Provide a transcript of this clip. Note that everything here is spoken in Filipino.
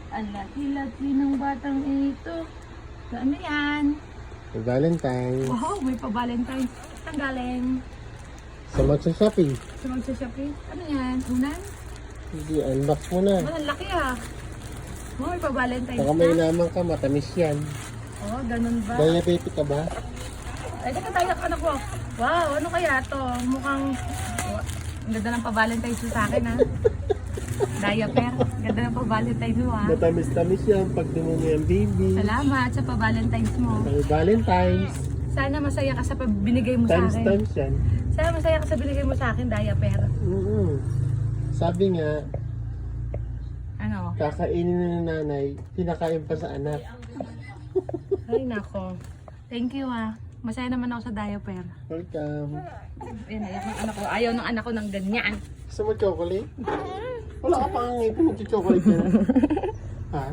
Ang laki-laki ng batang ito. Ano yan? Valentine. Wow, may pa-Valentine. Saan galing? Sa magsa-shopping. Sa magsashopping? Ano yan? Unan? Hindi, unbox mo na. Oh, ang laki ah. Oh, may pa-Valentine Baka may naman ka, matamis yan. Oh, ganun ba? Diabetic ka ba? Ay, teka tayo, anak ko. Wow, ano kaya to? Mukhang... Ang ganda ng pa-Valentine's mo sa akin, ha? Diaper. Ganda ng pa-Valentine's mo, ha? Matamis-tamis yan pag dumumi ang baby. Salamat sa pa-Valentine's mo. May Valentine's. Sana masaya ka sa binigay mo sa akin. Times yan. Sana masaya ka sa binigay mo sa akin, diaper. Sabi nga, Ano? kakainin na ng nanay, pinakain pa sa anak. Ay, nako. Thank you, ha? Masaya naman ako sa diaper. Welcome. Ayan, ayaw ng anak ko ng ganyan. Gusto mo chocolate? Wala ka pa nga ngipin, chocolate na. Ha?